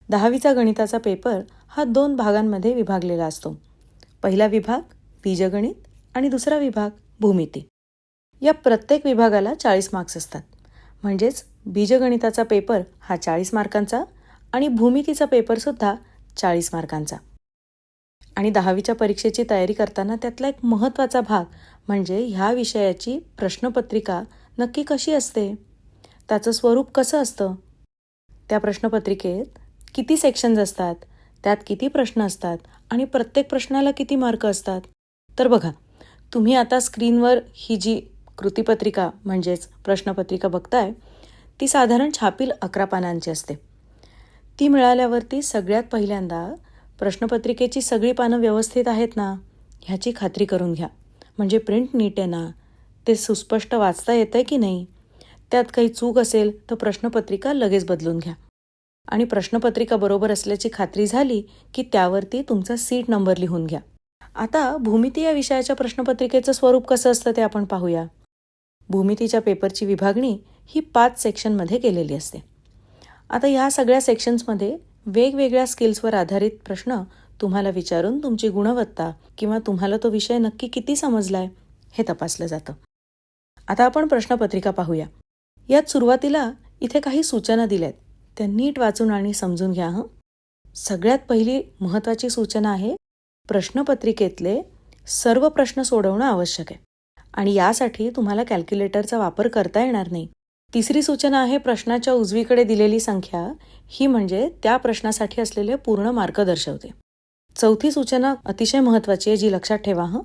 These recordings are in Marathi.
10वीचा गणिताचा पेपर हा 2 भागांमध्ये विभागलेला असतो. पहिला विभाग बीजगणित आणि दुसरा विभाग भूमिती. या प्रत्येक विभागाला 40 मार्क्स असतात. म्हणजेच बीजगणिताचा पेपर हा 40 मार्कांचा आणि भूमितीचा पेपरसुद्धा 40 मार्कांचा. आणि 10वीच्या परीक्षेची तयारी करताना त्यातला एक महत्त्वाचा भाग म्हणजे ह्या विषयाची प्रश्नपत्रिका नक्की कशी असते, त्याचं स्वरूप कसं असतं, त्या प्रश्नपत्रिकेत किती सेक्शन्स असतात, त्यात किती प्रश्न असतात आणि प्रत्येक प्रश्नाला किती मार्क असतात. तर बघा, तुम्ही आता स्क्रीनवर ही जी कृतीपत्रिका म्हणजेच प्रश्नपत्रिका बघताय ती साधारण छापील 11 पानांची असते. ती मिळाल्यावरती सगळ्यात पहिल्यांदा प्रश्नपत्रिकेची सगळी पानं व्यवस्थित आहेत ना ह्याची खात्री करून घ्या. म्हणजे प्रिंट नीट आहे ना, ते सुस्पष्ट वाचता येतं आहे की नाही, त्यात काही चूक असेल तर प्रश्नपत्रिका लगेच बदलून घ्या. आणि प्रश्नपत्रिका बरोबर असल्याची खात्री झाली की त्यावरती तुमचा सीट नंबर लिहून घ्या. आता भूमिती या विषयाच्या प्रश्नपत्रिकेचं स्वरूप कसं असतं ते आपण पाहूया. भूमितीच्या पेपरची विभागणी ही 5 सेक्शनमध्ये केलेली असते. आता ह्या सगळ्या सेक्शन्समध्ये वेगवेगळ्या स्किल्सवर आधारित प्रश्न तुम्हाला विचारून तुमची गुणवत्ता किंवा तुम्हाला तो विषय नक्की किती समजलाय हे तपासलं जातं. आता आपण प्रश्नपत्रिका पाहूया. यात सुरुवातीला इथे काही सूचना दिल्यात, त्या नीट वाचून आणि समजून घ्या हं. सगळ्यात पहिली महत्त्वाची सूचना आहे, प्रश्नपत्रिकेतले सर्व प्रश्न सोडवणं आवश्यक आहे आणि यासाठी तुम्हाला कॅल्क्युलेटरचा वापर करता येणार नाही. तिसरी सूचना आहे, प्रश्नाच्या उजवीकडे दिलेली संख्या ही म्हणजे त्या प्रश्नासाठी असलेले पूर्ण मार्क दर्शवते. चौथी सूचना अतिशय महत्त्वाची आहे, जी लक्षात ठेवा हं.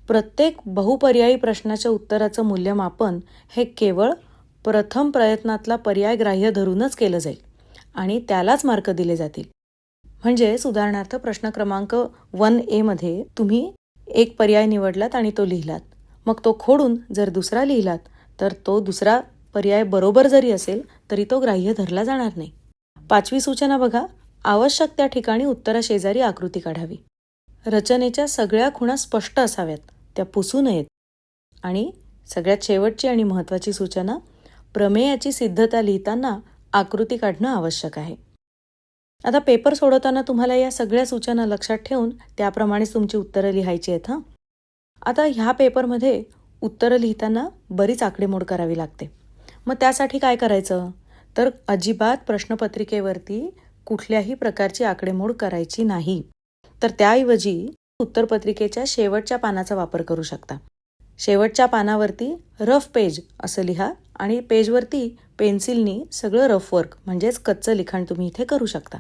प्रत्येक बहुपर्यायी प्रश्नाच्या उत्तराचं मूल्यमापन हे केवळ प्रथम प्रयत्नातला पर्याय ग्राह्य धरूनच केलं जाईल आणि त्यालाच मार्क दिले जातील. म्हणजेच उदाहरणार्थ प्रश्न क्रमांक 1A मध्ये तुम्ही एक पर्याय निवडलात आणि तो लिहिलात, मग तो खोडून जर दुसरा लिहिलात तर तो दुसरा पर्याय बरोबर जरी असेल तरी तो ग्राह्य धरला जाणार नाही. 5वी सूचना बघा, आवश्यक त्या ठिकाणी उत्तराशेजारी आकृती काढावी. रचनेच्या सगळ्या खुणा स्पष्ट असाव्यात, त्या पुसू नयेत. आणि सगळ्यात शेवटची आणि महत्त्वाची सूचना, प्रमेयाची सिद्धता लिहिताना आकृती काढणं आवश्यक आहे. आता पेपर सोडवताना तुम्हाला या सगळ्या सूचना लक्षात ठेवून त्याप्रमाणेच तुमची उत्तरं लिहायची आहेत हं. आता ह्या पेपरमध्ये उत्तरं लिहिताना बरीच आकडेमोड करावी लागते. मग त्यासाठी काय करायचं, तर अजिबात प्रश्नपत्रिकेवरती कुठल्याही प्रकारची आकडेमोड करायची नाही. तर त्याऐवजी उत्तरपत्रिकेच्या शेवटच्या पानाचा वापर करू शकता. शेवटच्या पानावरती रफ पेज असं लिहा आणि पेजवरती पेन्सिलनी सगळं रफ वर्क म्हणजेच कच्चं लिखाण तुम्ही इथे करू शकता.